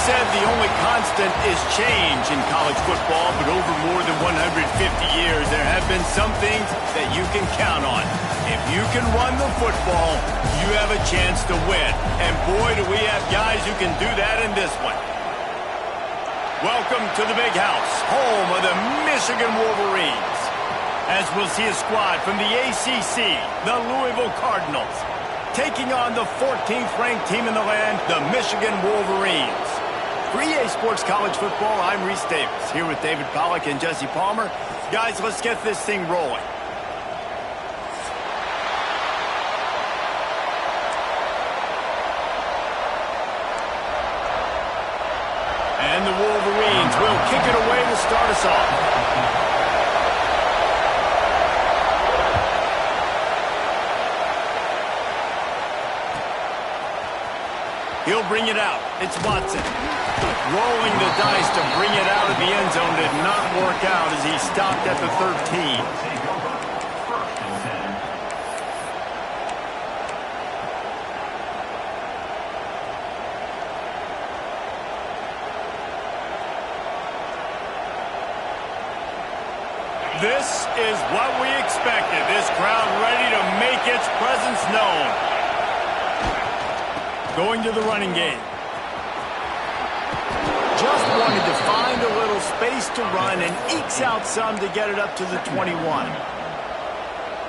said the only constant is change in college football, but over more than 150 years, there have been some things that you can count on. If you can run the football, you have a chance to win. And boy, do we have guys who can do that in this one. Welcome to the Big House, home of the Michigan Wolverines. As we'll see a squad from the ACC, the Louisville Cardinals, taking on the 14th-ranked team in the land, the Michigan Wolverines. For EA Sports College Football, I'm Reese Davis, here with David Pollack and Jesse Palmer. Guys, let's get this thing rolling. And the Wolverines will kick it away to start us off. He'll bring it out. It's Watson. Rolling the dice to bring it out of the end zone did not work out as he stopped at the 13. This is what we expected. This crowd ready to make its presence known. Going to the running game. Just wanted to find a little space to run and ekes out some to get it up to the 21.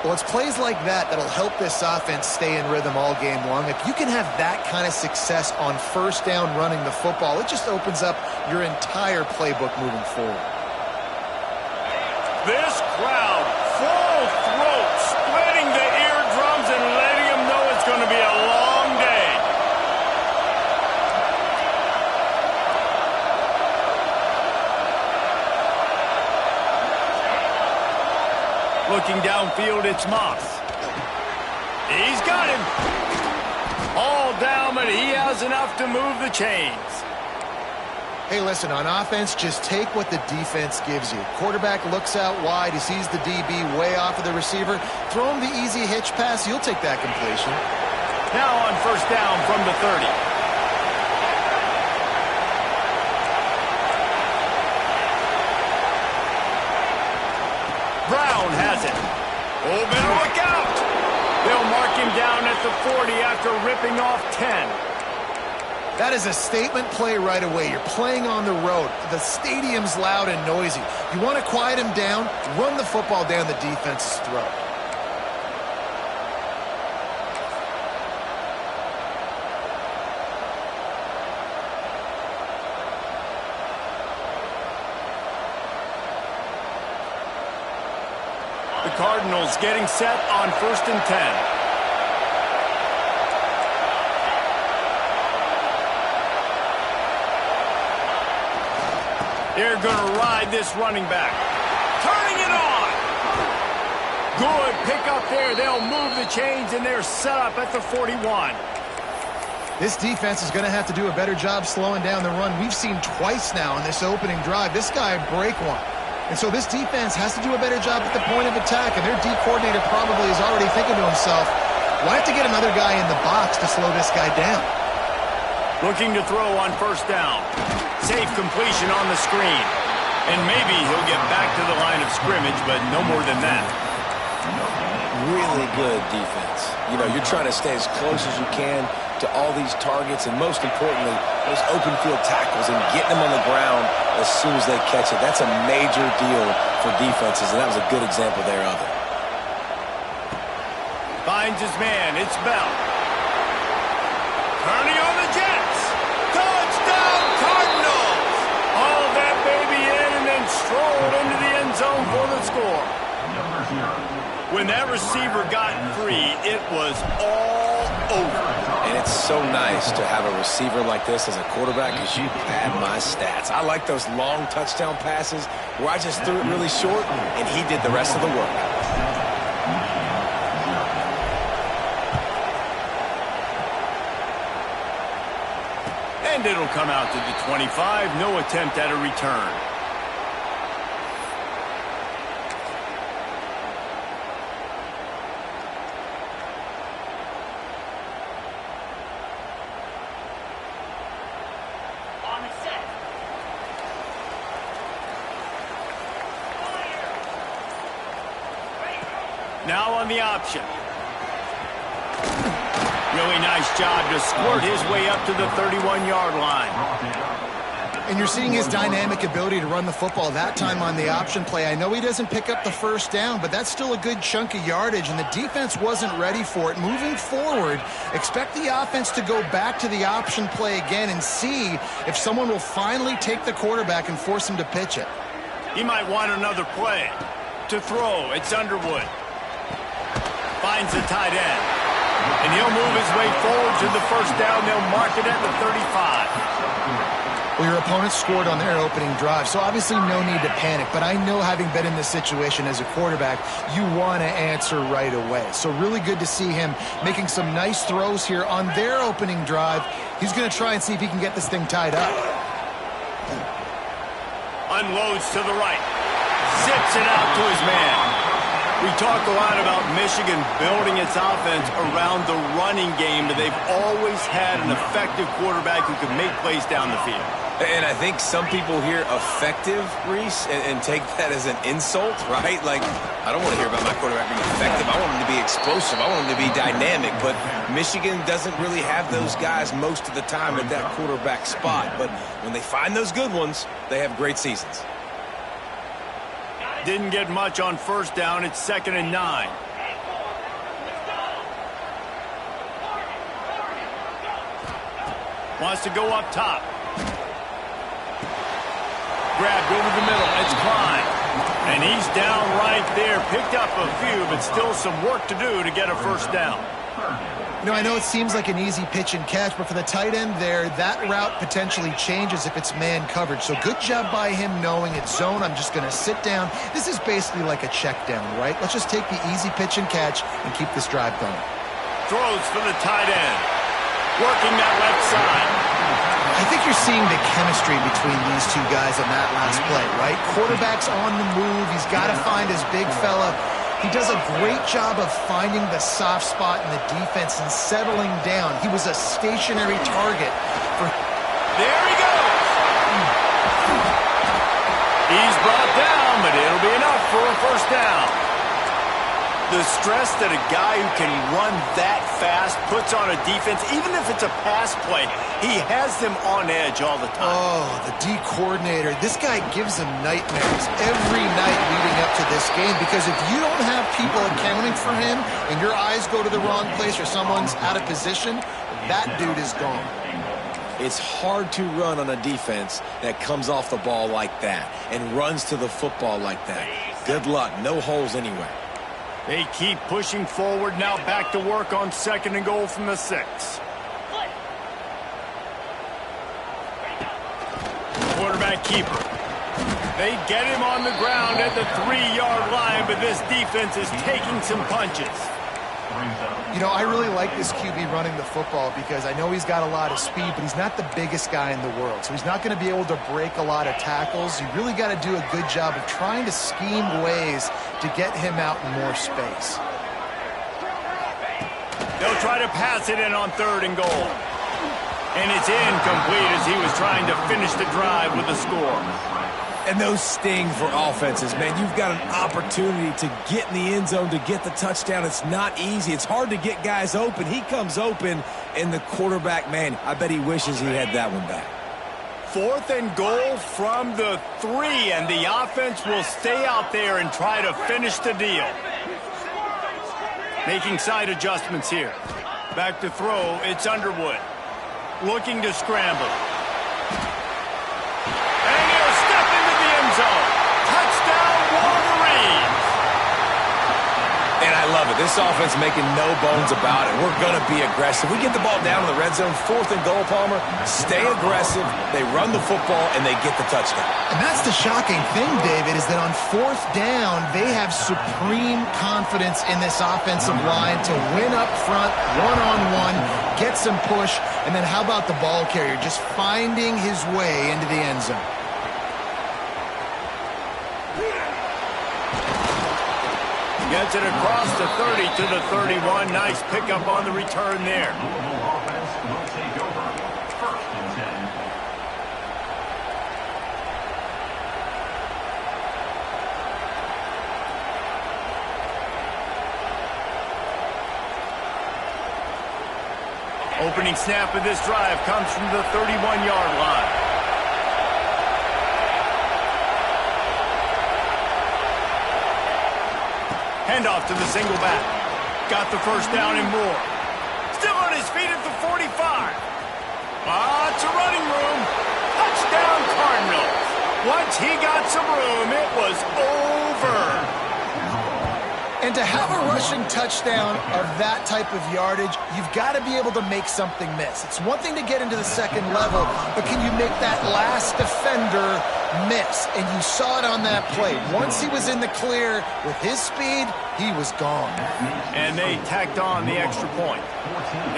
Well, it's plays like that that'll help this offense stay in rhythm all game long. If you can have that kind of success on first down running the football, it just opens up your entire playbook moving forward. This crowd, full throat, splitting the eardrums and letting them know it's going to be a long day. Looking downfield, it's Moss. He's got him. All down, but he has enough to move the chains. Hey, listen, on offense, just take what the defense gives you. Quarterback looks out wide. He sees the DB way off of the receiver. Throw him the easy hitch pass. You'll take that completion. Now on first down from the 30. Brown has it. Oh, better look out. They'll mark him down at the 40 after ripping off 10. That is a statement play right away. You're playing on the road. The stadium's loud and noisy. You want to quiet him down, run the football down the defense's throat. The Cardinals getting set on 1st and 10. They're going to ride this running back. Turning it on. Good pick up there. They'll move the chains, and they're set up at the 41. This defense is going to have to do a better job slowing down the run. We've seen twice now in this opening drive. This guy break one. And so this defense has to do a better job at the point of attack, and their D coordinator probably is already thinking to himself, well, I have to get another guy in the box to slow this guy down. Looking to throw on first down. Safe completion on the screen. And maybe he'll get back to the line of scrimmage, but no more than that. Really good defense. You know, you're trying to stay as close as you can to all these targets, and most importantly, those open field tackles and getting them on the ground as soon as they catch it. That's a major deal for defenses, and that was a good example there of it. Finds his man. It's Bell. Turning on the Jets. Touchdown, Cardinals! All that baby in and then strolled into the end zone for the score. When that receiver got free, it was all over. And it's so nice to have a receiver like this as a quarterback because you pad my stats. I like those long touchdown passes where I just threw it really short and he did the rest of the work. And it'll come out to the 25. No attempt at a return. Now on the option. Really nice job to squirt his way up to the 31-yard line. And you're seeing his dynamic ability to run the football, that time on the option play. I know he doesn't pick up the first down, but that's still a good chunk of yardage, and the defense wasn't ready for it. Moving forward, expect the offense to go back to the option play again and see if someone will finally take the quarterback and force him to pitch it. He might want another play. To throw, it's Underwood. Finds the tight end. And he'll move his way forward to the first down. They'll mark it at the 35. Well, your opponent scored on their opening drive, so obviously no need to panic. But I know, having been in this situation as a quarterback, you want to answer right away. So really good to see him making some nice throws here on their opening drive. He's going to try and see if he can get this thing tied up. Unloads to the right. Zips it out to his man. We talk a lot about Michigan building its offense around the running game, but they've always had an effective quarterback who can make plays down the field. And I think some people hear effective, Reese, and take that as an insult, right? Like, I don't want to hear about my quarterback being effective. I want him to be explosive. I want him to be dynamic. But Michigan doesn't really have those guys most of the time at that quarterback spot. But when they find those good ones, they have great seasons. Didn't get much on first down. It's 2nd and 9. Wants to go up top. Grabbed over the middle. It's Klein. And he's down right there. Picked up a few, but still some work to do to get a first down. You know, I know it seems like an easy pitch and catch, but for the tight end there, that route potentially changes if it's man coverage. So good job by him knowing it's zone. I'm just going to sit down. This is basically like a check down, right? Let's just take the easy pitch and catch and keep this drive going. Throws for the tight end. Working that left side. I think you're seeing the chemistry between these two guys on that last play, right? Quarterback's on the move. He's got to find his big fella. He does a great job of finding the soft spot in the defense and settling down. He was a stationary target for... There he goes! He's brought down, but it'll be enough for a first down. The stress that a guy who can run that fast puts on a defense, even if it's a pass play, he has them on edge all the time. Oh, the D coordinator. This guy gives them nightmares every night leading up to this game, because if you don't have people accounting for him and your eyes go to the wrong place or someone's out of position, that dude is gone. It's hard to run on a defense that comes off the ball like that and runs to the football like that. Good luck. No holes anywhere. They keep pushing forward. Now back to work on 2nd and goal from the 6. Quarterback keeper. They get him on the ground at the 3-yard line, but this defense is taking some punches. You know, I really like this QB running the football because I know he's got a lot of speed, but he's not the biggest guy in the world. So he's not going to be able to break a lot of tackles. You really got to do a good job of trying to scheme ways to get him out in more space. They'll try to pass it in on 3rd and goal. And it's incomplete as he was trying to finish the drive with a score. And those sting for offenses, man. You've got an opportunity to get in the end zone, to get the touchdown. It's not easy. It's hard to get guys open. He comes open, and the quarterback, man, I bet he wishes he had that one back. 4th and goal from the 3, and the offense will stay out there and try to finish the deal. Making side adjustments here. Back to throw, it's Underwood. Looking to scramble. And he'll step into the end zone. Touchdown, Wolverines! And I love it. This offense making no bones about it. We're going to be aggressive. We get the ball down in the red zone, 4th and goal, Palmer. Stay aggressive. They run the football, and they get the touchdown. And that's the shocking thing, David, is that on 4th down, they have supreme confidence in this offensive line to win up front, one-on-one, get some push, and then how about the ball carrier just finding his way into the end zone? Gets it across the 30 to the 31. Nice pickup on the return there. Opening snap of this drive comes from the 31-yard line. Handoff to the single back. Got the first down and more. Still on his feet at the 45. Lots of running room. Touchdown Cardinals. Once he got some room, it was over. And to have a rushing touchdown of that type of yardage, you've got to be able to make something miss. It's one thing to get into the second level, but can you make that last defender miss? And you saw it on that play. Once he was in the clear with his speed, he was gone. And they tacked on the extra point.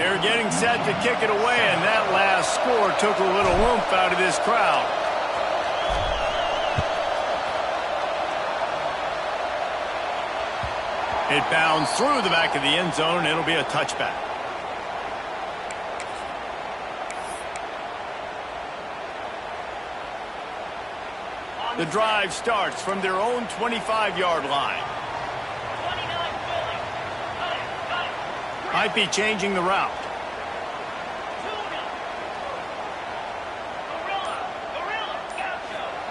They're getting set to kick it away, and that last score took a little oomph out of this crowd. It bounds through the back of the end zone. It'll be a touchback. The drive starts from their own 25-yard line. Might be changing the route.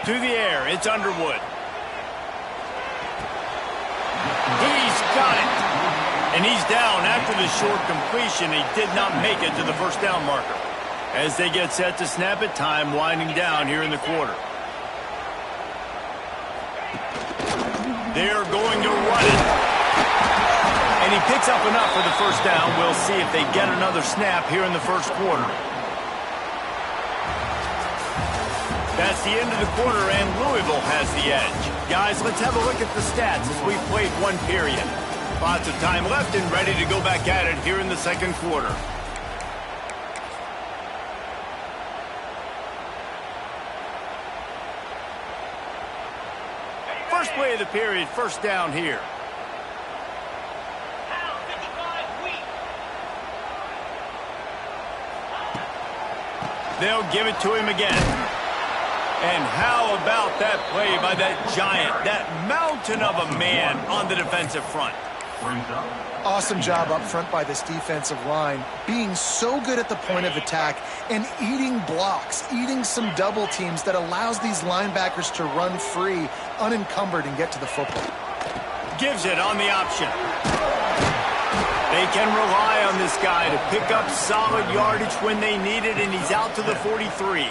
To the air, it's Underwood. He's got it. And he's down after the short completion. He did not make it to the first down marker. As they get set to snap it, time winding down here in the quarter. They're going to run it. And he picks up enough for the first down. We'll see if they get another snap here in the first quarter. That's the end of the quarter, and Louisville has the edge. Guys, let's have a look at the stats as we've played one period. Lots of time left and ready to go back at it here in the second quarter. First play of the period, first down here. They'll give it to him again. And how about that play by that giant, that mountain of a man on the defensive front? Awesome job up front by this defensive line, being so good at the point of attack and eating blocks, eating some double teams that allows these linebackers to run free, unencumbered, and get to the football. Gives it on the option. They can rely on this guy to pick up solid yardage when they need it, and he's out to the 43.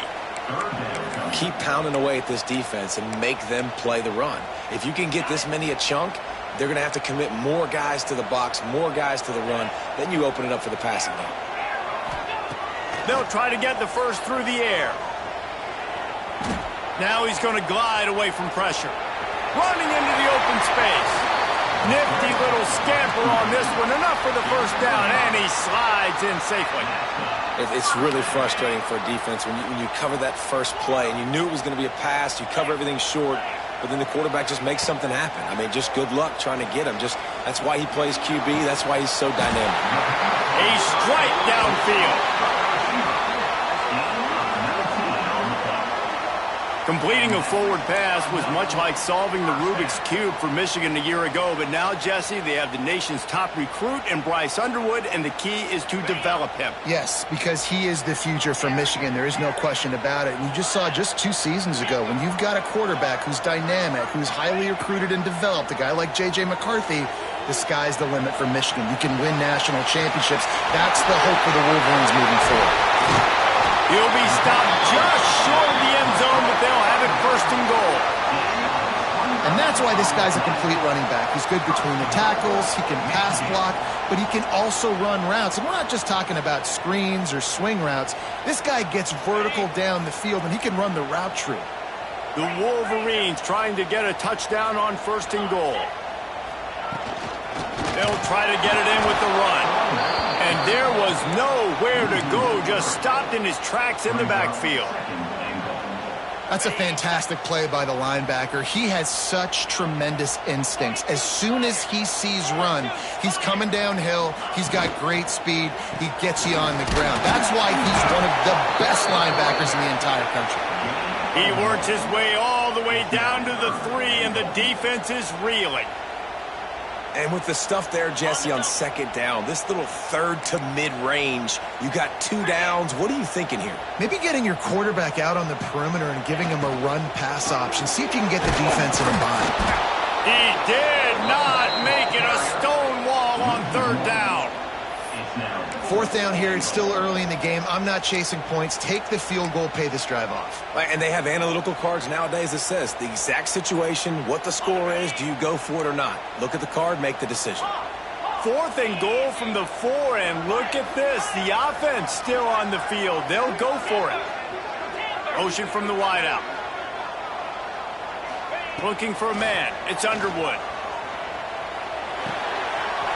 Keep pounding away at this defense and make them play the run. If you can get this many a chunk, they're going to have to commit more guys to the box, more guys to the run. Then you open it up for the passing game. They'll try to get the first through the air. Now he's going to glide away from pressure. Running into the open space. Nifty little scamper on this one. Enough for the first down, and he slides in safely. It's really frustrating for a defense when you cover that first play and you knew it was going to be a pass, you cover everything short, but then the quarterback just makes something happen. I mean, just good luck trying to get him. That's why he plays QB. That's why he's so dynamic. A strike downfield. Completing a forward pass was much like solving the Rubik's Cube for Michigan a year ago, but now, Jesse, they have the nation's top recruit in Bryce Underwood, and the key is to develop him. Yes, because he is the future for Michigan. There is no question about it. And you just saw just 2 seasons ago, when you've got a quarterback who's dynamic, who's highly recruited and developed, a guy like J.J. McCarthy, the sky's the limit for Michigan. You can win national championships. That's the hope for the Wolverines moving forward. He'll be stopped just short of the end zone, but they'll have it first and goal. And that's why this guy's a complete running back. He's good between the tackles, he can pass block, but he can also run routes. And we're not just talking about screens or swing routes. This guy gets vertical down the field, and he can run the route tree. The Wolverines trying to get a touchdown on first and goal. They'll try to get it in with the run. And there was nowhere to go, just stopped in his tracks in the backfield. That's a fantastic play by the linebacker. He has such tremendous instincts. As soon as he sees run, he's coming downhill. He's got great speed. He gets you on the ground. That's why he's one of the best linebackers in the entire country. He works his way all the way down to the 3, and the defense is reeling. And with the stuff there, Jesse, on second down, this little third to mid-range, you got 2 downs. What are you thinking here? Maybe getting your quarterback out on the perimeter and giving him a run-pass option. See if you can get the defense in a bind. He did not make it a stone wall on third down. Fourth down here. It's still early in the game. I'm not chasing points. Take the field goal, pay this drive off. And they have analytical cards nowadays that says the exact situation, what the score is, do you go for it or not? Look at the card, make the decision. 4th and goal from the 4, and look at this. The offense still on the field. They'll go for it. Motion from the wideout. Looking for a man. It's Underwood.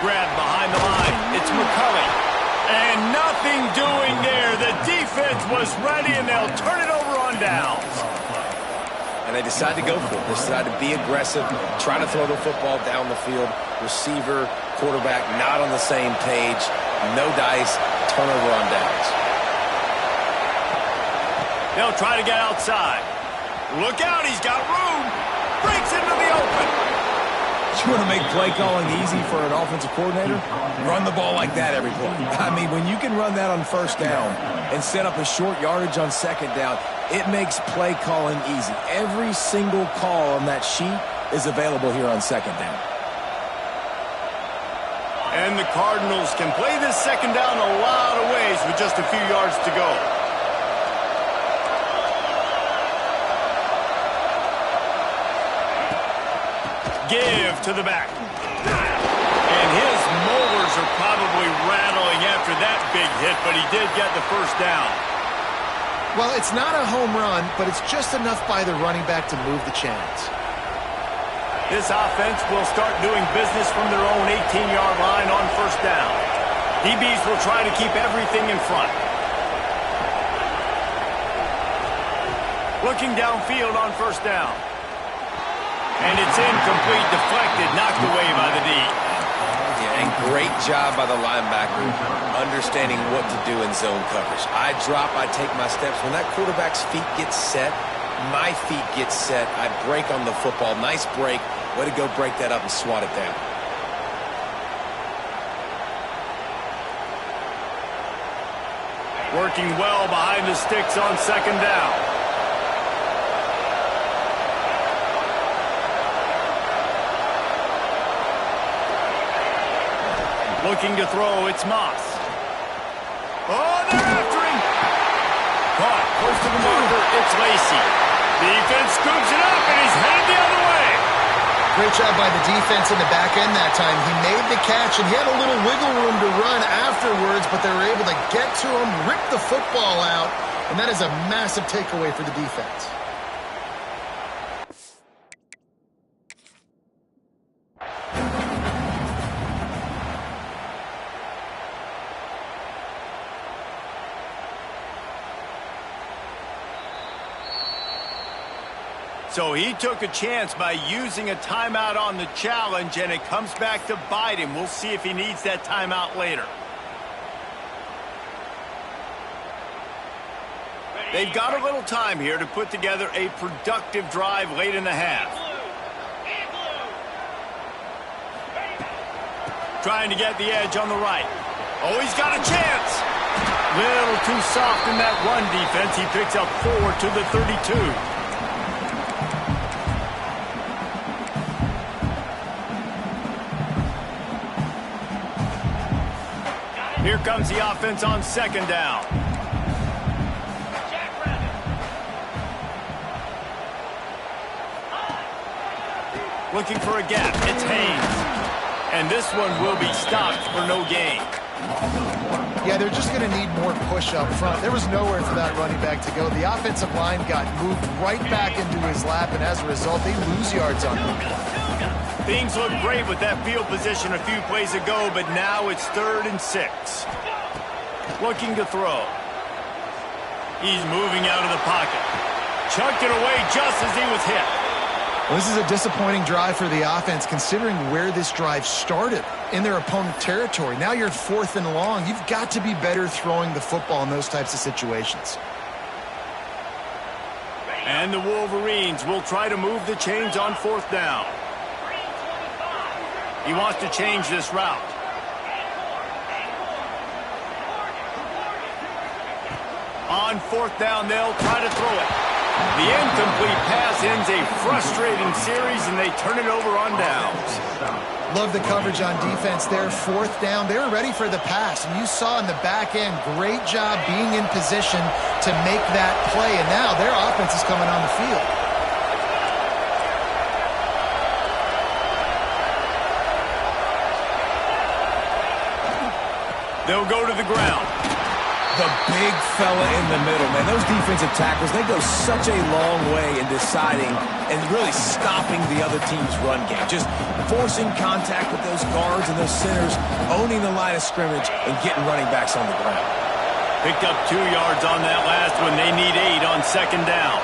Grab behind the line. It's McCulley. And nothing doing there. The defense was ready, and they'll turn it over on downs. And they decide to go for it. They decide to be aggressive, try to throw the football down the field. Receiver, quarterback, not on the same page. No dice, turnover on downs. They'll try to get outside. Look out, he's got room. Breaks into the open. You want to make play calling easy for an offensive coordinator? Run the ball like that every play. I mean, when you can run that on first down and set up a short yardage on second down, it makes play calling easy. Every single call on that sheet is available here on second down. And the Cardinals can play this second down a lot of ways with just a few yards to go. Give to the back. And his molars are probably rattling after that big hit, but he did get the first down. Well, it's not a home run, but it's just enough by the running back to move the chains. This offense will start doing business from their own 18-yard line on first down. DBs will try to keep everything in front. Looking downfield on first down. And it's incomplete, deflected, knocked away by the D. Yeah, and great job by the linebacker understanding what to do in zone coverage. I drop, I take my steps. When that quarterback's feet get set, my feet get set. I break on the football. Nice break. Way to go break that up and swat it down. Working well behind the sticks on second down. Looking to throw, it's Moss. Oh, they're after him. Caught, close to the marker, it's Lacy. Defense scoops it up, and he's headed the other way. Great job by the defense in the back end that time. He made the catch, and he had a little wiggle room to run afterwards, but they were able to get to him, rip the football out, and that is a massive takeaway for the defense. So he took a chance by using a timeout on the challenge, and it comes back to bite him. We'll see if he needs that timeout later. They've got a little time here to put together a productive drive late in the half. Trying to get the edge on the right. Oh, he's got a chance. Little too soft in that run defense. He picks up 4 to the 32. Here comes the offense on second down. Looking for a gap. It's Haynes. And this one will be stopped for no gain. Yeah, they're just going to need more push up front. There was nowhere for that running back to go. The offensive line got moved right back into his lap, and as a result, they lose yards on him. Things look great with that field position a few plays ago, but now it's 3rd and 6. Looking to throw. He's moving out of the pocket. Chucked it away just as he was hit. Well, this is a disappointing drive for the offense, considering where this drive started, in their opponent territory. Now you're 4th and long. You've got to be better throwing the football in those types of situations. And the Wolverines will try to move the chains on 4th down. He wants to change this route. On fourth down, they'll try to throw it. The incomplete pass ends a frustrating series, and they turn it over on downs. Love the coverage on defense there. Fourth down, they were ready for the pass, and you saw in the back end, great job being in position to make that play, and now their offense is coming on the field. They'll go to the ground. The big fella in the middle, man. Those defensive tackles, they go such a long way in deciding and really stopping the other team's run game. Just forcing contact with those guards and those centers, owning the line of scrimmage, and getting running backs on the ground. Picked up 2 yards on that last one. They need 8 on second down.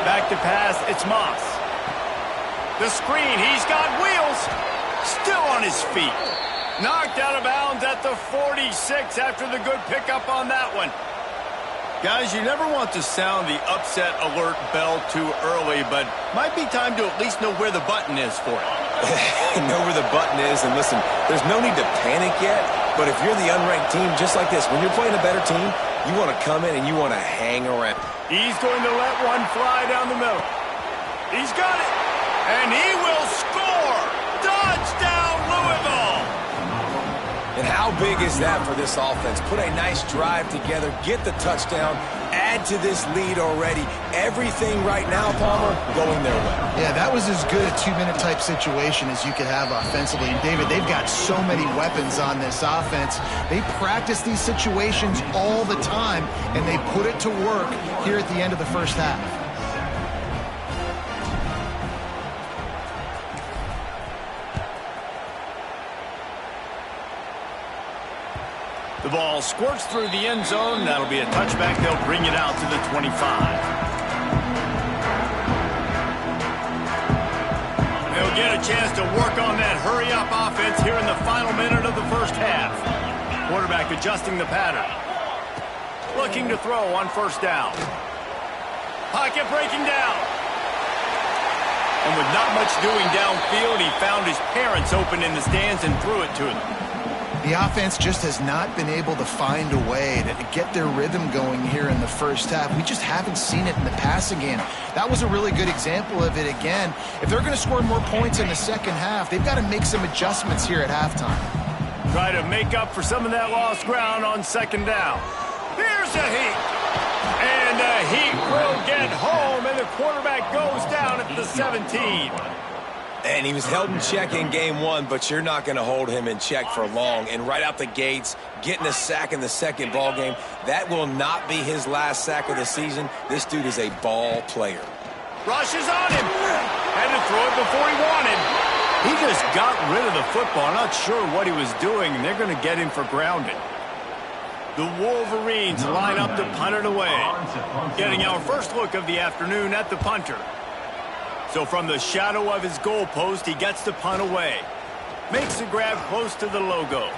Back to pass, it's Moss. The screen, he's got wheels. Still on his feet. Knocked out of bounds at the 46 after the good pickup on that one. Guys, you never want to sound the upset alert bell too early, but might be time to at least know where the button is for it. Know where the button is, and listen, there's no need to panic yet, but if you're the unranked team, just like this, when you're playing a better team, you want to come in and you want to hang around. He's going to let one fly down the middle. He's got it, and he will score! Touchdown, Louisville! And how big is that for this offense? Put a nice drive together, get the touchdown, add to this lead already. Everything right now, Palmer, going their way. Yeah, that was as good a 2-minute type situation as you could have offensively. And David, they've got so many weapons on this offense. They practice these situations all the time, and they put it to work here at the end of the first half. The ball squirts through the end zone. That'll be a touchback. They'll bring it out to the 25. They'll get a chance to work on that hurry-up offense here in the final minute of the first half. Quarterback adjusting the pattern. Looking to throw on first down. Pocket breaking down. And with not much doing downfield, he found his parents open in the stands and threw it to them. The offense just has not been able to find a way to get their rhythm going here in the first half. We just haven't seen it in the passing game. That was a really good example of it again. If they're going to score more points in the second half, they've got to make some adjustments here at halftime. Try to make up for some of that lost ground on second down. Here's a heat. And the heat will get home, and the quarterback goes down at the 17. And he was held in check in game 1, but you're not going to hold him in check for long. And right out the gates, getting a sack in the second ball game, that will not be his last sack of the season. This dude is a ball player. Rushes on him. Had to throw it before he wanted. He just got rid of the football. Not sure what he was doing, and they're going to get him for grounding. The Wolverines line up to punt it away. Getting our first look of the afternoon at the punter. So from the shadow of his goalpost, he gets the punt away. Makes the grab close to the logo.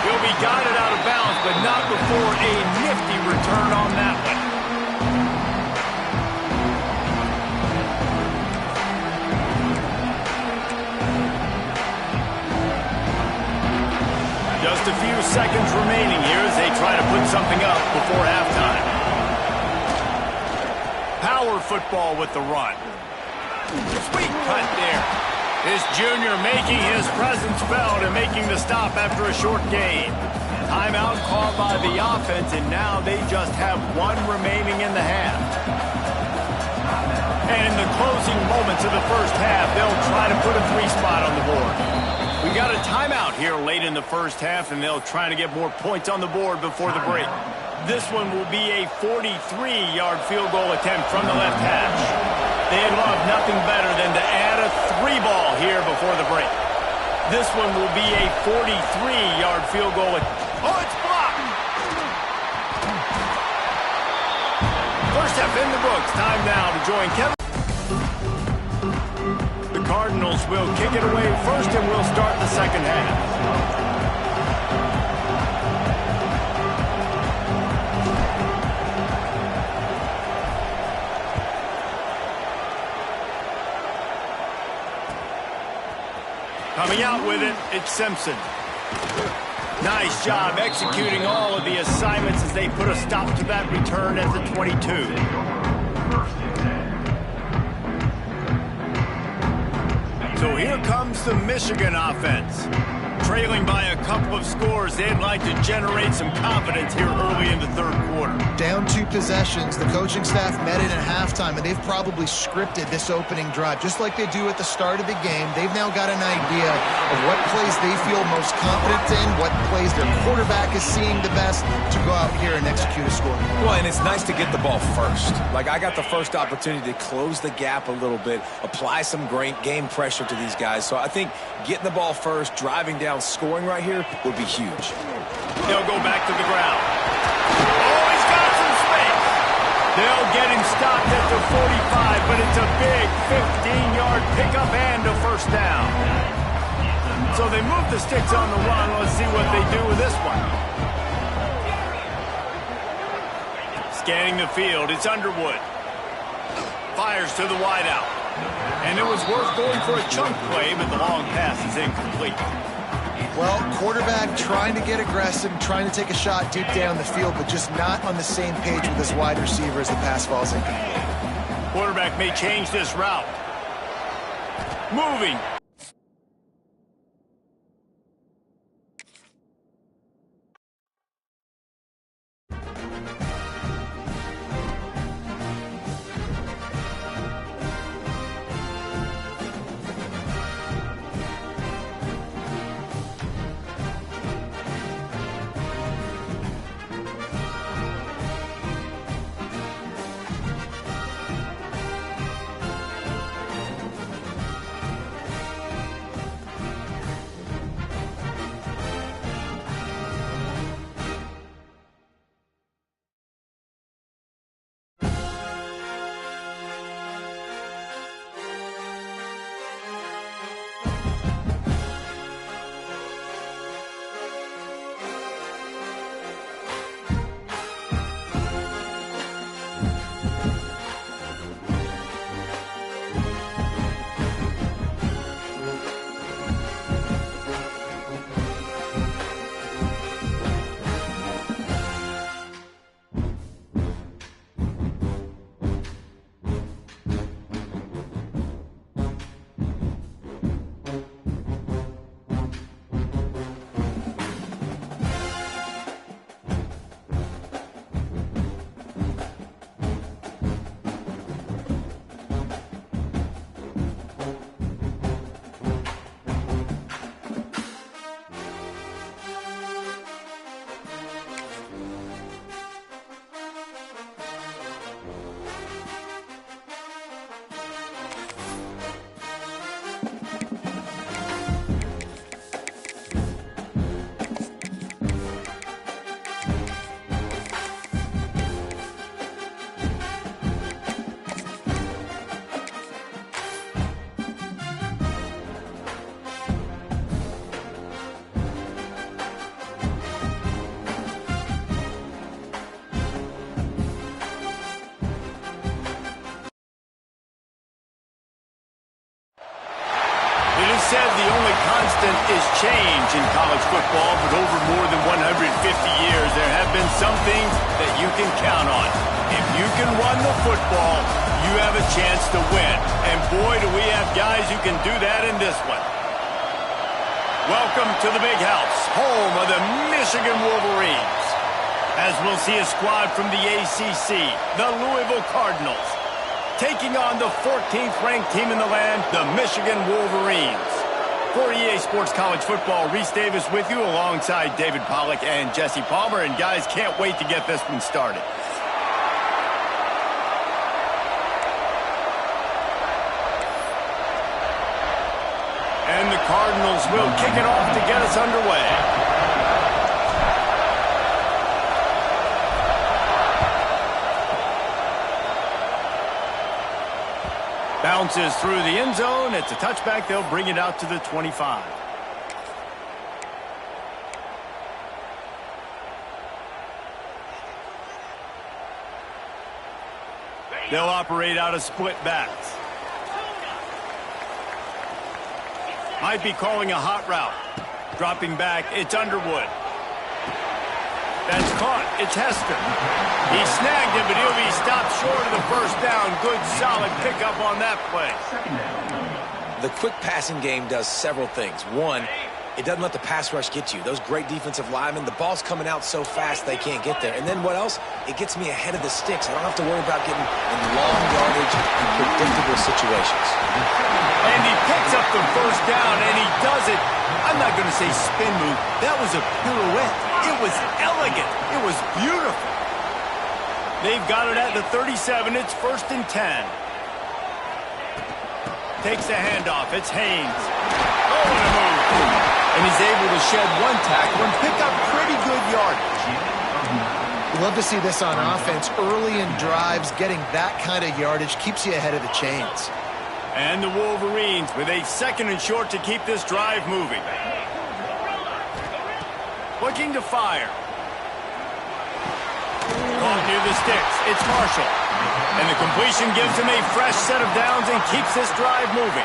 He'll be guided out of bounds, but not before a nifty return on that one. Just a few seconds remaining here as they try to put something up before halftime. Power football with the run. Sweet cut there. This junior making his presence felt and making the stop after a short gain. Timeout called by the offense, and now they just have one remaining in the half. And in the closing moments of the first half, they'll try to put a 3-spot on the board. We got a timeout here late in the first half, and they'll try to get more points on the board before the break. This one will be a 43-yard field goal attempt from the left hash. They'd love nothing better than to add a 3-ball here before the break. This one will be a 43-yard field goal. Oh, it's blocked! First half in the books. Time now to join Kevin. The Cardinals will kick it away first, and we'll start the second half. Coming out with it, it's Simpson. Nice job executing all of the assignments as they put a stop to that return at the 22. So here comes the Michigan offense. Trailing by a couple of scores, they'd like to generate some confidence here early in the third quarter. Down 2 possessions, the coaching staff met it at halftime, and they've probably scripted this opening drive. Just like they do at the start of the game, they've now got an idea of what plays they feel most confident in, what plays their quarterback is seeing the best to go out here and execute a score. Well, and it's nice to get the ball first. Like, I got the first opportunity to close the gap a little bit, apply some great game pressure to these guys. So I think getting the ball first, driving down, scoring right here would be huge. They'll go back to the ground. Oh, he's got some space. They'll get him stopped at the 45, but it's a big 15-yard pickup and a first down. So they move the sticks on the run. Let's see what they do with this one. Scanning the field, it's Underwood. Fires to the wideout. And it was worth going for a chunk play, but the long pass is incomplete. Well, quarterback trying to get aggressive, trying to take a shot deep down the field, but just not on the same page with his wide receiver as the pass falls in. Quarterback may change this route. Moving. Said the only constant is change in college football, but over more than 150 years, there have been some things that you can count on. If you can run the football, you have a chance to win. And boy, do we have guys who can do that in this one. Welcome to the Big House, home of the Michigan Wolverines. As we'll see a squad from the ACC, the Louisville Cardinals, taking on the 14th ranked team in the land, the Michigan Wolverines. For EA Sports College Football, Reese Davis with you alongside David Pollack and Jesse Palmer. And guys, can't wait to get this one started. And the Cardinals will kick it off to get us underway. Bounces through the end zone. It's a touchback. They'll bring it out to the 25. They'll operate out of split backs. Might be calling a hot route. Dropping back, it's Underwood. That's caught. It's Hester. He snagged him, but he'll be stopped short of the first down. Good, solid pickup on that play. The quick passing game does several things. One, it doesn't let the pass rush get you. Those great defensive linemen, the ball's coming out so fast they can't get there. And then what else? It gets me ahead of the sticks. I don't have to worry about getting in long yardage and predictable situations. And he picks up the first down, and he does it. I'm not going to say spin move. That was a pirouette. It was elegant. It was beautiful. They've got it at the 37. It's 1st and 10. Takes the handoff. It's Haynes. Oh, what a move. And he's able to shed one tackle and pick up pretty good yardage. You love to see this on offense. Early in drives, getting that kind of yardage keeps you ahead of the chains. And the Wolverines with a 2nd and short to keep this drive moving. Looking to fire. Caught near the sticks. It's Marshall. And the completion gives him a fresh set of downs and keeps this drive moving.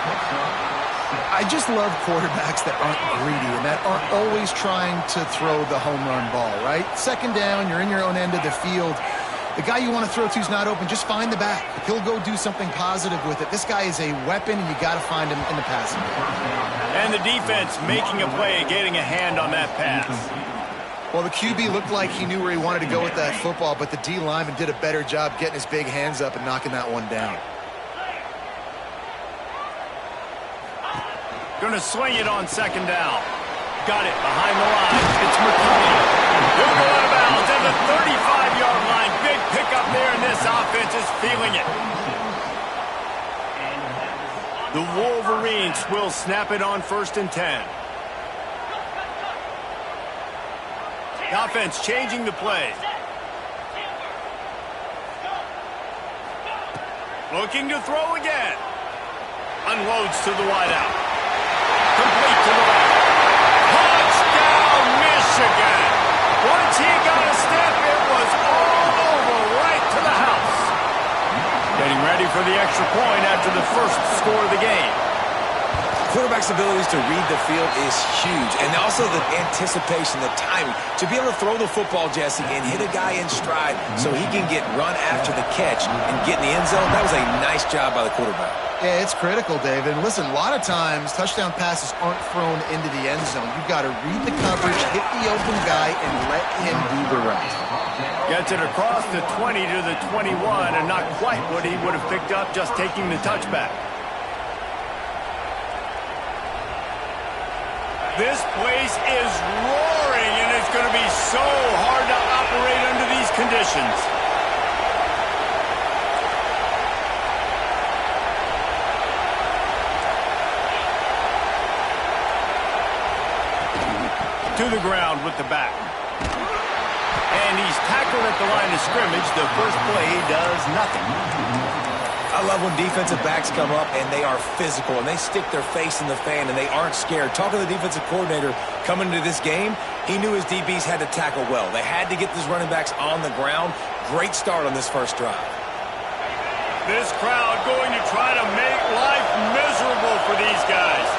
I just love quarterbacks that aren't greedy and that aren't always trying to throw the home run ball, right? 2nd down, you're in your own end of the field. The guy you want to throw to is not open. Just find the back. He'll go do something positive with it. This guy is a weapon, and you got to find him in the passing game. And the defense making a play, getting a hand on that pass. Well, the QB looked like he knew where he wanted to go with that football, but the D lineman did a better job getting his big hands up and knocking that one down. Going to swing it on 2nd down. Got it behind the line. It's McCollum. He'll go out of bounds at the 35-yard line. Big pickup there, and this offense is feeling it. The Wolverines will snap it on 1st and 10. The offense changing the play. Looking to throw again. Unloads to the wideout. Complete to the left. Touchdown, Michigan. Once he got a step, it was all over right to the house. Getting ready for the extra point after the first score of the game. Quarterback's abilities to read the field is huge, and also the anticipation, the timing. To be able to throw the football, Jesse, and hit a guy in stride so he can get run after the catch and get in the end zone, that was a nice job by the quarterback. Yeah, it's critical, David. And listen, a lot of times, touchdown passes aren't thrown into the end zone. You've got to read the coverage, hit the open guy, and let him do the rest. Gets it across the 20 to the 21, and not quite what he would have picked up just taking the touchback. This place is roaring, and it's going to be so hard to operate under these conditions. To the ground with the back. And he's tackled at the line of scrimmage. The first play does nothing. I love when defensive backs come up and they are physical and they stick their face in the fan and they aren't scared. Talking to the defensive coordinator coming into this game, he knew his DBs had to tackle well. They had to get these running backs on the ground. Great start on this first drive. This crowd going to try to make life miserable for these guys.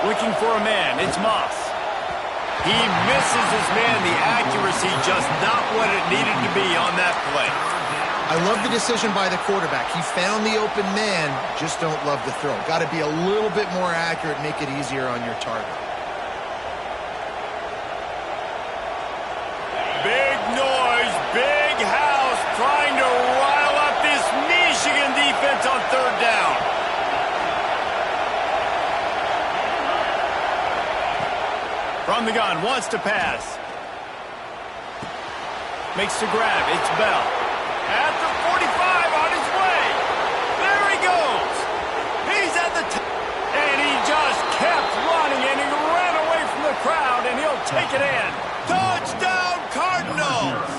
Looking for a man. It's Moss. He misses his man. The accuracy just not what it needed to be on that play. I love the decision by the quarterback. He found the open man, just don't love the throw. Got to be a little bit more accurate, make it easier on your target. Big noise, big house, trying to rile up this Michigan defense on 3rd down. From the gun, wants to pass. Makes the grab, it's Bell. At the 45, on his way. There he goes. He's at the top. And he just kept running, and he ran away from the crowd, and he'll take it in. Touchdown, Cardinals!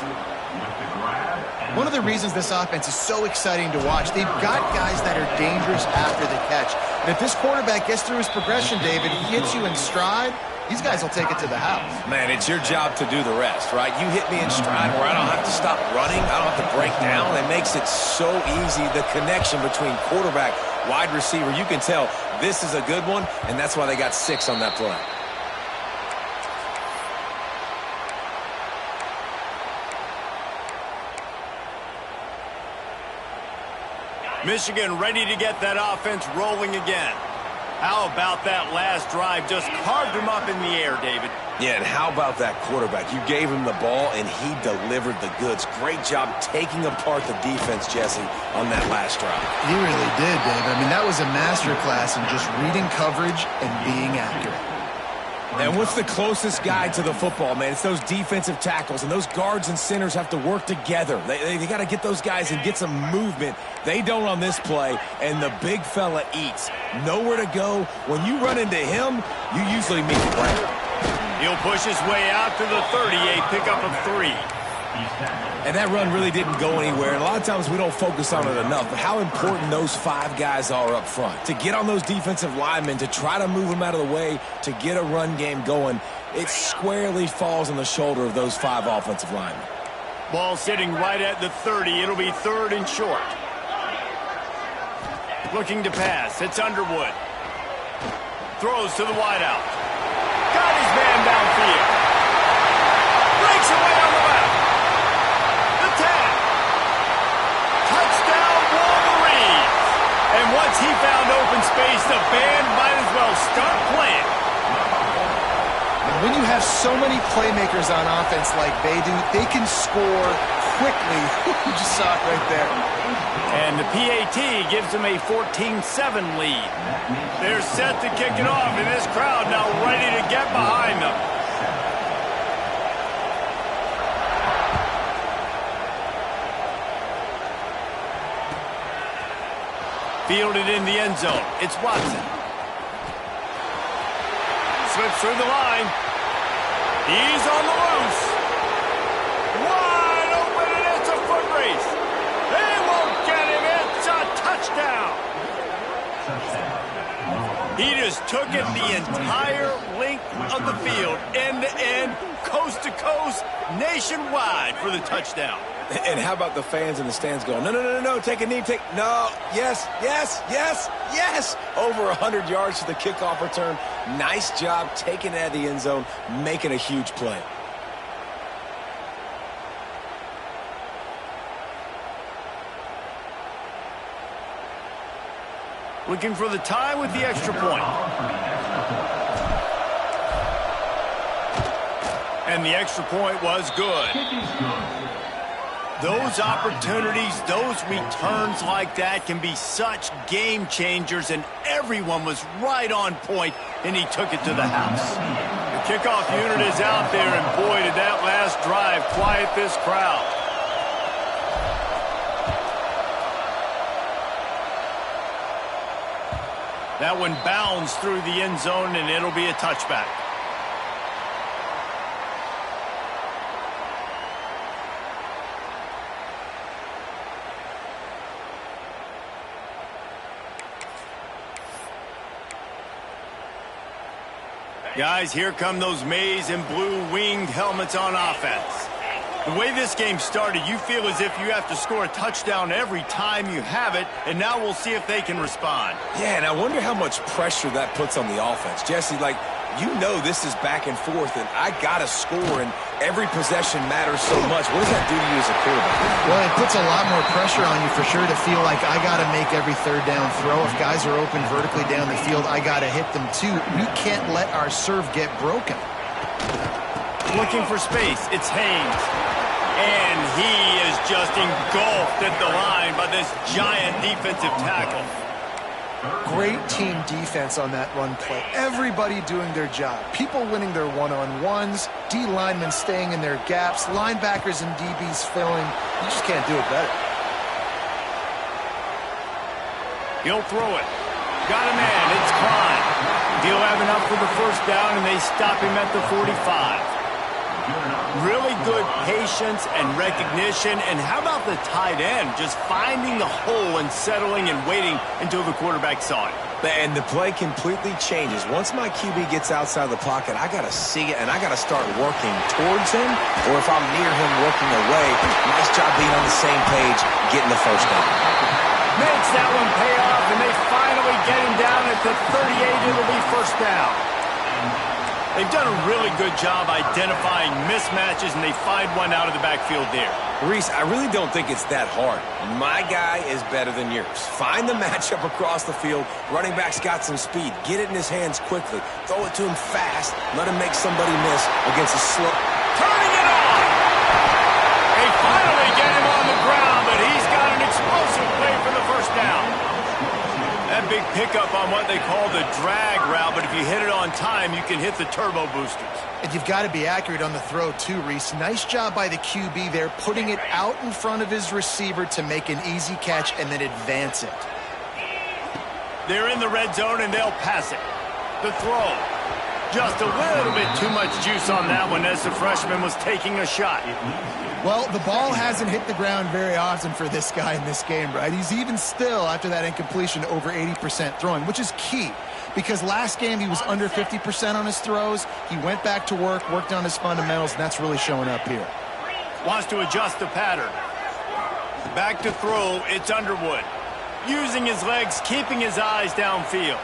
One of the reasons this offense is so exciting to watch, they've got guys that are dangerous after the catch. And if this quarterback gets through his progression, David, he hits you in stride, these guys will take it to the house. Man, it's your job to do the rest, right? You hit me in stride where I don't have to stop running. I don't have to break down. It makes it so easy, the connection between quarterback, wide receiver. You can tell this is a good one, and that's why they got 6 on that play. Michigan ready to get that offense rolling again. How about that last drive? Just carved him up in the air, David. Yeah, and how about that quarterback? You gave him the ball, and he delivered the goods. Great job taking apart the defense, Jesse, on that last drive. He really did, Dave. I mean, that was a masterclass in just reading coverage and being accurate. And what's the closest guy to the football, man? It's those defensive tackles, and those guards and centers have to work together. They got to get those guys and get some movement. They don't on this play, and the big fella eats. Nowhere to go. When you run into him, you usually meet the ground. He'll push his way out to the 30, a pickup of 3. And that run really didn't go anywhere. And a lot of times we don't focus on it enough, but how important those 5 guys are up front. To get on those defensive linemen, to try to move them out of the way, to get a run game going, it squarely falls on the shoulder of those 5 offensive linemen. Ball sitting right at the 30. It'll be 3rd and short. Looking to pass. It's Underwood. Throws to the wideout. Got his man downfield. Breaks away on the left. The tag. Touchdown Wolverines. And once he found open space, the band might as well start playing. When you have so many playmakers on offense like they do, they can score quickly. You just saw it right there. And the PAT gives them a 14-7 lead. They're set to kick it off, and this crowd now ready to get behind them. Fielded in the end zone. It's Watson. Slips through the line. He's on the loose. Wide open, and it's a foot race. They won't get him. It's a touchdown. He just took it the entire length of the field, end to end, coast to coast, nationwide for the touchdown. And how about the fans in the stands going, no, no, no, no, take a knee, no, yes, yes, yes, yes. Over 100 yards to the kickoff return. Nice job taking it out of the end zone, making a huge play. Looking for the tie with the extra point. And the extra point was good. Those opportunities, those returns like that can be such game changers, and everyone was right on point, and he took it to the house. The kickoff unit is out there, and boy, did that last drive quiet this crowd. That one bounds through the end zone, and it'll be a touchback. Guys, here come those maize and blue winged helmets on offense. The way this game started, you feel as if you have to score a touchdown every time you have it, and now we'll see if they can respond. Yeah, and I wonder how much pressure that puts on the offense. Jesse, like, you know this is back and forth, and I got to score, and every possession matters so much. What does that do to you as a quarterback? Well, it puts a lot more pressure on you for sure to feel like I got to make every third down throw. If guys are open vertically down the field, I got to hit them too. We can't let our serve get broken. Looking for space, it's Haynes. And he is just engulfed at the line by this giant defensive tackle. Great team defense on that run play. Everybody doing their job. People winning their one-on-ones, D linemen staying in their gaps, linebackers and DBs filling. You just can't do it better. He'll throw it. Got a man. It's Klein. He'll have enough for the first down, and they stop him at the 45. Really good patience and recognition. And how about the tight end? Just finding the hole and settling and waiting until the quarterback saw it. And the play completely changes. Once my QB gets outside the pocket, I got to see it, and I got to start working towards him, or if I'm near him working away, nice job being on the same page, getting the first down. Makes that one pay off, and they finally get him down at the 38. It'll be first down. They've done a really good job identifying mismatches, and they find one out of the backfield there. Reese, I really don't think it's that hard. My guy is better than yours. Find the matchup across the field. Running back's got some speed. Get it in his hands quickly. Throw it to him fast. Let him make somebody miss against a slow. Turning it on! They finally get him on the ground, but he's got an explosive play for the first down. That big pickup on what they call the drag route, but if you hit it on time, you can hit the turbo boosters. And you've got to be accurate on the throw too, Reese. Nice job by the QB there, putting it out in front of his receiver to make an easy catch and then advance it. They're in the red zone, and they'll pass it. The throw. Just a little bit too much juice on that one as the freshman was taking a shot. Well, the ball hasn't hit the ground very often for this guy in this game, right? He's even still, after that incompletion, over 80% throwing, which is key. Because last game he was under 50% on his throws. He went back to work, worked on his fundamentals, and that's really showing up here. Wants to adjust the pattern. Back to throw, it's Underwood. Using his legs, keeping his eyes downfield.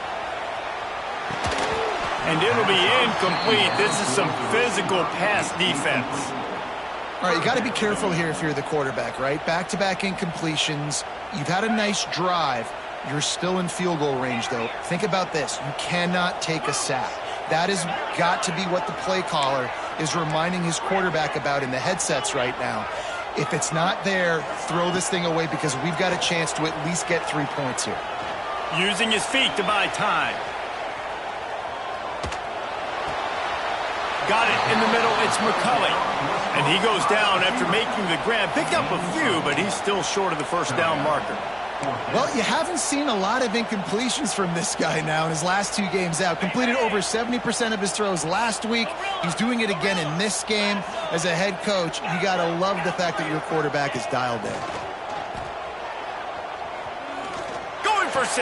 And it'll be incomplete. This is some physical pass defense. All right, you got to be careful here if you're the quarterback, right? Back-to-back incompletions. You've had a nice drive. You're still in field goal range, though. Think about this. You cannot take a sack. That has got to be what the play caller is reminding his quarterback about in the headsets right now. If it's not there, throw this thing away because we've got a chance to at least get 3 points here. Using his feet to buy time. Got it in the middle. It's McCulley. And he goes down after making the grab. Picked up a few, but he's still short of the first down marker. Well, you haven't seen a lot of incompletions from this guy now in his last 2 games out. Completed over 70% of his throws last week. He's doing it again in this game. As a head coach, you got to love the fact that your quarterback is dialed in. Going for 6.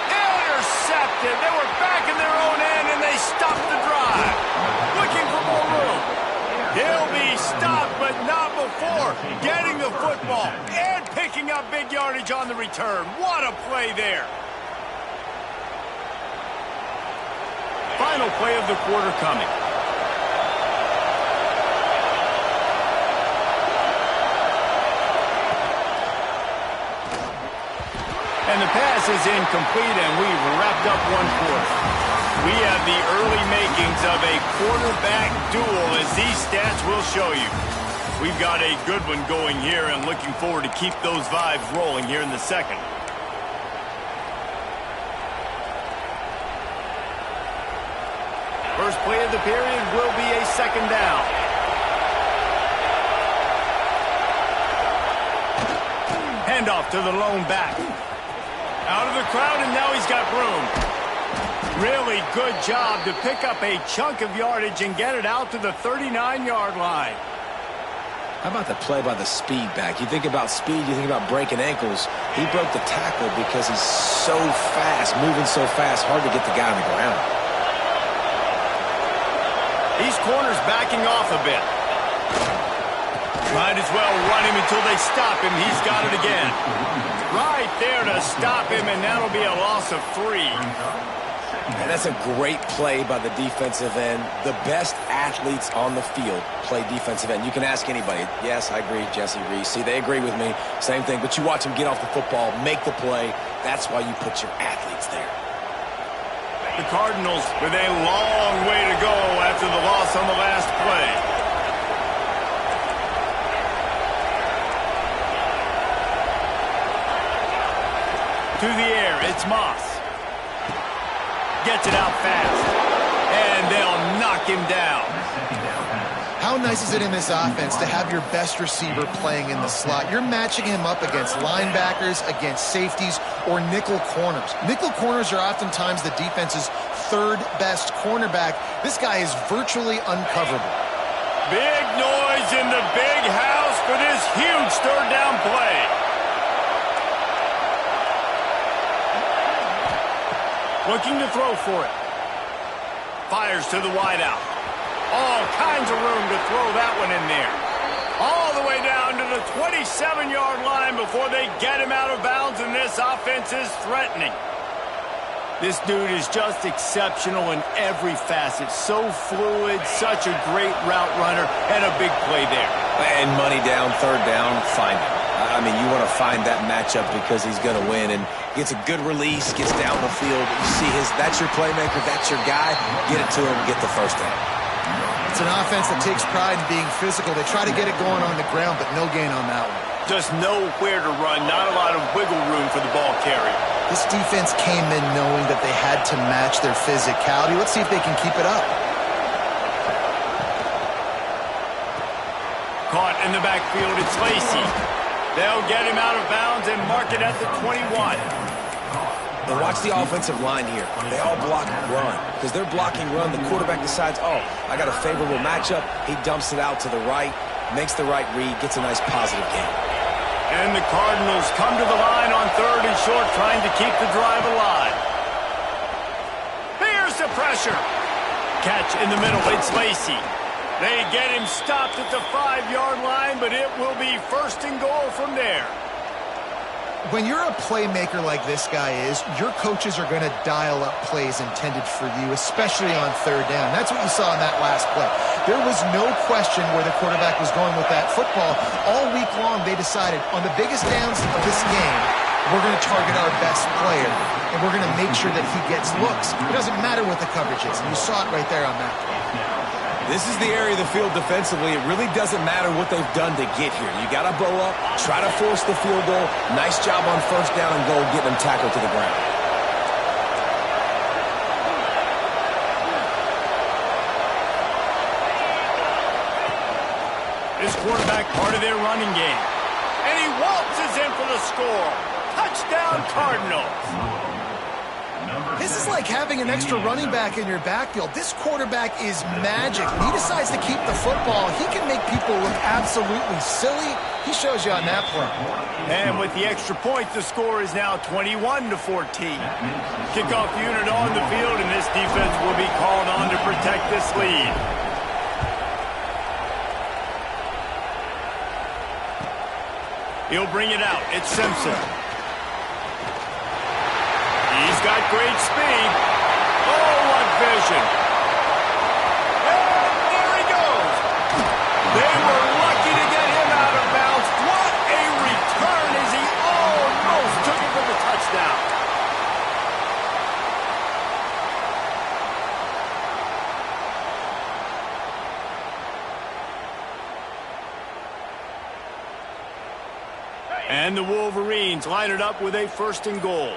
Intercepted. They were back in their own end, and they stopped the drive. Looking for more room. He'll be stopped, but not before getting the football and picking up big yardage on the return. What a play there. Final play of the quarter coming. And the pass is incomplete, and we've wrapped up one quarter. We have the early makings of a quarterback duel, as these stats will show you. We've got a good one going here, and looking forward to keep those vibes rolling here in the second. First play of the period will be a second down. Handoff to the lone back. Out of the crowd, and now he's got room. Really good job to pick up a chunk of yardage and get it out to the 39-yard line. How about the play by the speed back? You think about speed, you think about breaking ankles. He broke the tackle because he's so fast, moving so fast, hard to get the guy on the ground. These corners backing off a bit. Might as well run him until they stop him. He's got it again. Right there to stop him, and that'll be a loss of 3. And that's a great play by the defensive end. The best athletes on the field play defensive end. You can ask anybody. Yes, I agree, Jesse Reese. See, they agree with me. Same thing. But you watch them get off the football, make the play. That's why you put your athletes there. The Cardinals with a long way to go after the loss on the last play. To the air, it's Moss. Gets it out fast. And they'll knock him down. How nice is it in this offense to have your best receiver playing in the slot? You're matching him up against linebackers, against safeties, or nickel corners. Nickel corners are oftentimes the defense's third best cornerback. This guy is virtually uncoverable. Big noise in the big house for this huge third down play. Looking to throw for it. Fires to the wideout. All kinds of room to throw that one in there. All the way down to the 27-yard line before they get him out of bounds, and this offense is threatening. This dude is just exceptional in every facet. So fluid, such a great route runner, and a big play there. And money down, third down, find him. I mean, you want to find that matchup because he's going to win, and gets a good release, gets down the field. You see that's your playmaker, that's your guy. Get it to him, get the first down. It's an offense that takes pride in being physical. They try to get it going on the ground, but no gain on that one. Just nowhere to run, not a lot of wiggle room for the ball carrier. This defense came in knowing that they had to match their physicality. Let's see if they can keep it up. Caught in the backfield, it's Lacy. They'll get him out of bounds and mark it at the 21. Now watch the offensive line here. They all block run. Because they're blocking run, the quarterback decides, oh, I got a favorable matchup. He dumps it out to the right, makes the right read, gets a nice positive gain. And the Cardinals come to the line on third and short, trying to keep the drive alive. Here's the pressure. Catch in the middle, it's Lacy. They get him stopped at the 5-yard line, but it will be first and goal from there. When you're a playmaker like this guy is, your coaches are going to dial up plays intended for you, especially on third down. That's what you saw in that last play. There was no question where the quarterback was going with that football. All week long, they decided on the biggest downs of this game, we're going to target our best player, and we're going to make sure that he gets looks. It doesn't matter what the coverage is, and you saw it right there on that play. This is the area of the field defensively. It really doesn't matter what they've done to get here. You got to bow up, try to force the field goal. Nice job on first down and goal, getting them tackled to the ground. This quarterback part of their running game. And he waltzes in for the score. Touchdown, Cardinals. This is like having an extra running back in your backfield. This quarterback is magic. When he decides to keep the football, he can make people look absolutely silly. He shows you on that play. And with the extra point, the score is now 21-14. Kickoff unit on the field, and this defense will be called on to protect this lead. He'll bring it out. It's Simpson. He's got great speed. Oh, what vision. And there he goes. They were lucky to get him out of bounds. What a return as he almost took it for the touchdown. And the Wolverines line it up with a first and goal.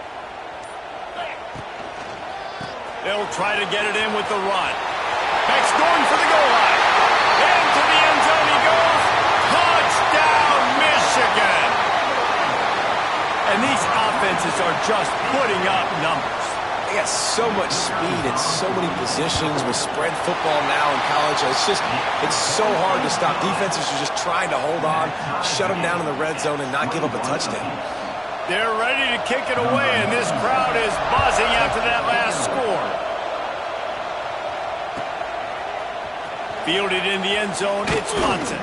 They'll try to get it in with the run. Beck's going for the goal line. Into the end zone he goes. Touchdown, Michigan. And these offenses are just putting up numbers. They got so much speed and so many positions with spread football now in college. It's so hard to stop. Defenses are just trying to hold on, shut them down in the red zone, and not give up a touchdown. They're ready to kick it away, and this crowd is buzzing after that last score. Fielded in the end zone, it's Watson.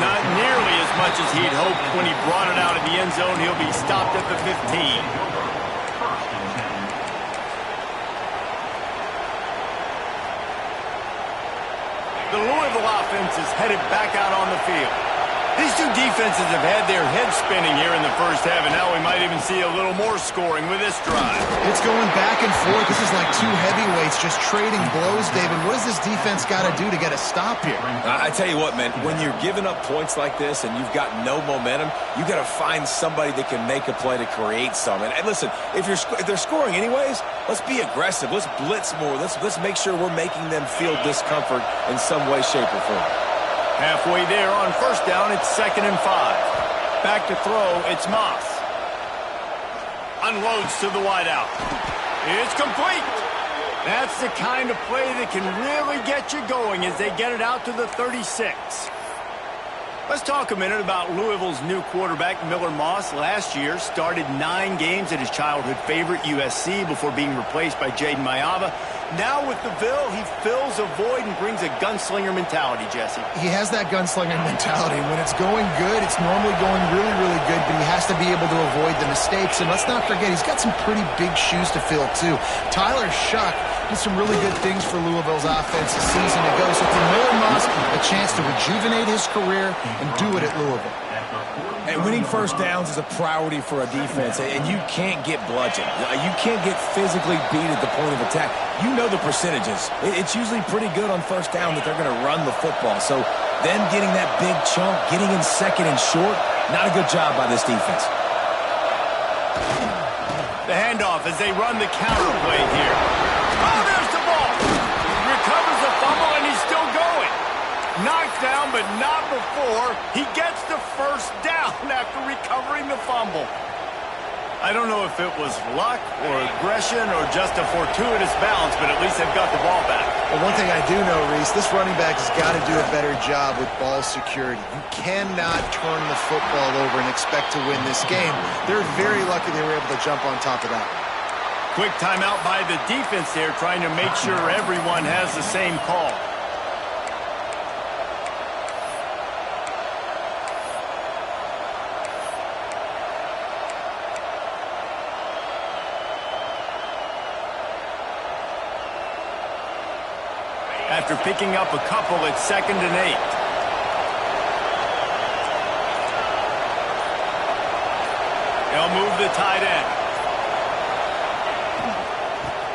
Not nearly as much as he'd hoped when he brought it out of the end zone. He'll be stopped at the 15. The Louisville offense is headed back out on the field. These two defenses have had their heads spinning here in the first half, and now we might even see a little more scoring with this drive. It's going back and forth. This is like two heavyweights just trading blows, David. What does this defense got to do to get a stop here? I tell you what, man, when you're giving up points like this and you've got no momentum, you got to find somebody that can make a play to create some. And listen, if they're scoring anyways, let's be aggressive. Let's blitz more. Let's make sure we're making them feel discomfort in some way, shape, or form. Halfway there on first down, it's 2nd and 5. Back to throw, it's Moss. Unloads to the wideout. It's complete. That's the kind of play that can really get you going as they get it out to the 36. Let's talk a minute about Louisville's new quarterback, Miller Moss. Last year, started 9 games at his childhood favorite, USC, before being replaced by Jaden Mayava. Now with the Ville, he fills a void and brings a gunslinger mentality, Jesse. He has that gunslinger mentality. When it's going good, it's normally going really, really good, but he has to be able to avoid the mistakes. And let's not forget, he's got some pretty big shoes to fill, too. Tyler Shuck did some really good things for Louisville's offense a season ago. So for Miller Moss, a chance to rejuvenate his career and do it at Louisville. And winning first downs is a priority for a defense, and you can't get bludgeoned. You can't get physically beat at the point of attack. You know the percentages. It's usually pretty good on first down that they're going to run the football. So them getting that big chunk, getting in second and short, not a good job by this defense. The handoff as they run the counter play here. Oh, there's the ball. Recovers the fumble, and he's still going. Knocked down, but not before he gets the first down after recovering the fumble. I don't know if it was luck or aggression or just a fortuitous bounce, but at least they've got the ball back. Well, one thing I do know, Reese, this running back has got to do a better job with ball security. You cannot turn the football over and expect to win this game. They're very lucky they were able to jump on top of that. Quick timeout by the defense there, trying to make sure everyone has the same call. After picking up a couple at 2nd and 8. They'll move the tight end.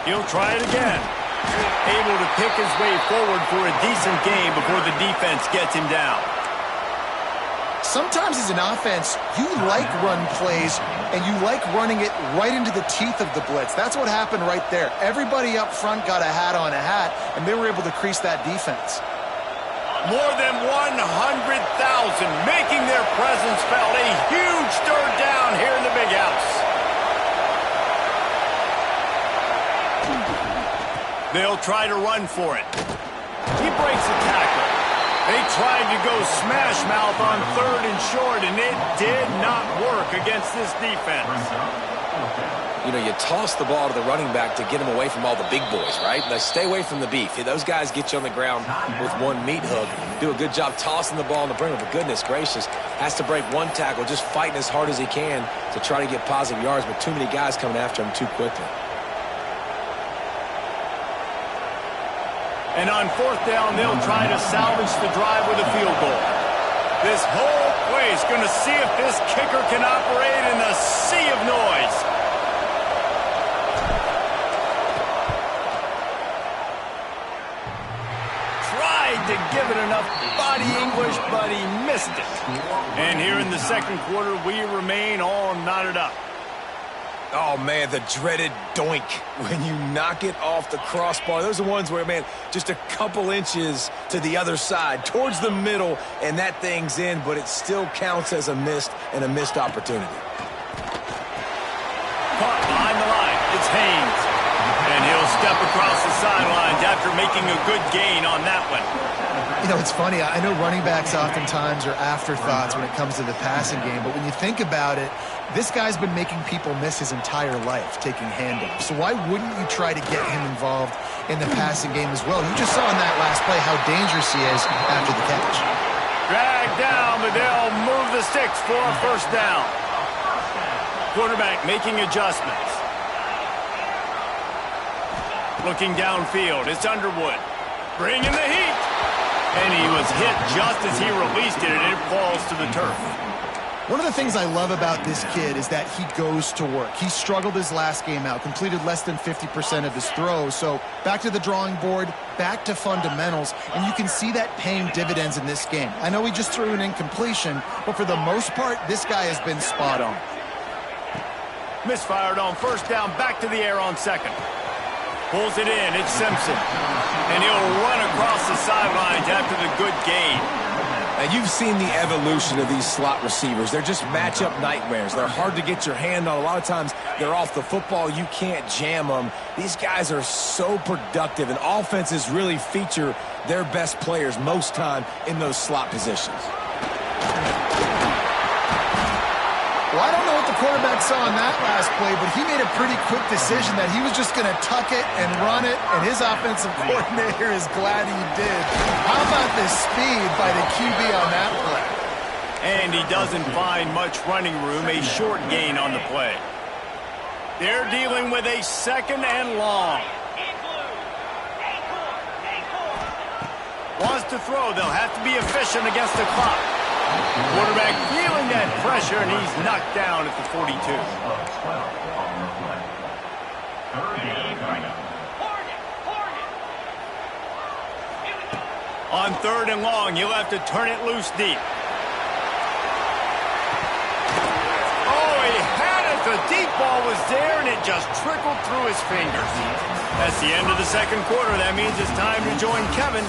He'll try it again. Able to pick his way forward for a decent gain before the defense gets him down. Sometimes as an offense, you like run plays, and you like running it right into the teeth of the blitz. That's what happened right there. Everybody up front got a hat on a hat, and they were able to crease that defense. More than 100,000 making their presence felt. A huge third down here in the big house. They'll try to run for it. He breaks a tackle. They tried to go smash mouth on 3rd and short, and it did not work against this defense. You know, you toss the ball to the running back to get him away from all the big boys, right? Now, stay away from the beef. Those guys get you on the ground with one meat hook. Do a good job tossing the ball on the brim. But goodness gracious, has to break one tackle, just fighting as hard as he can to try to get positive yards, but too many guys coming after him too quickly. And on 4th down, they'll try to salvage the drive with a field goal. This whole place going to see if this kicker can operate in the sea of noise. Tried to give it enough body English, but he missed it. And here in the 2nd quarter, we remain all knotted up. Oh, man, the dreaded doink when you knock it off the crossbar. Those are ones where, man, just a couple inches to the other side, towards the middle, and that thing's in, but it still counts as a missed opportunity. Caught behind the line. It's Haynes. And he'll step across the sidelines after making a good gain on that one. You know, it's funny. I know running backs oftentimes are afterthoughts when it comes to the passing game, but when you think about it, this guy's been making people miss his entire life taking handoffs. So why wouldn't you try to get him involved in the passing game as well? You just saw in that last play how dangerous he is after the catch. Dragged down, but they'll move the sticks for a 1st down. Quarterback making adjustments. Looking downfield, it's Underwood. Bringing the heat. And he was hit just as he released it, and it falls to the turf. One of the things I love about this kid is that he goes to work. He struggled his last game out, completed less than 50% of his throws. So back to the drawing board, back to fundamentals, and you can see that paying dividends in this game. I know he just threw an incompletion, but for the most part, this guy has been spot on. Misfired on 1st down, back to the air on 2nd. Pulls it in, it's Simpson. And he'll run across the sidelines after the good gain. Now, you've seen the evolution of these slot receivers. They're just matchup nightmares. They're hard to get your hand on. A lot of times, They're off the football. You can't jam them. These guys are so productive, and offenses really feature their best players most time in those slot positions. Well, I don't know what the quarterback saw in that last play, but he made a pretty quick decision that he was just going to tuck it and run it, and his offensive coordinator is glad he did. How about the speed by the QB on that play? And he doesn't find much running room, a short gain on the play. They're dealing with a 2nd and long. Wants to throw. They'll have to be efficient against the clock. Quarterback feeling that pressure, and he's knocked down at the 42. On 3rd and long, you'll have to turn it loose deep. Oh, he had it. The deep ball was there, and it just trickled through his fingers. That's the end of the 2nd quarter. That means it's time to join Kevin.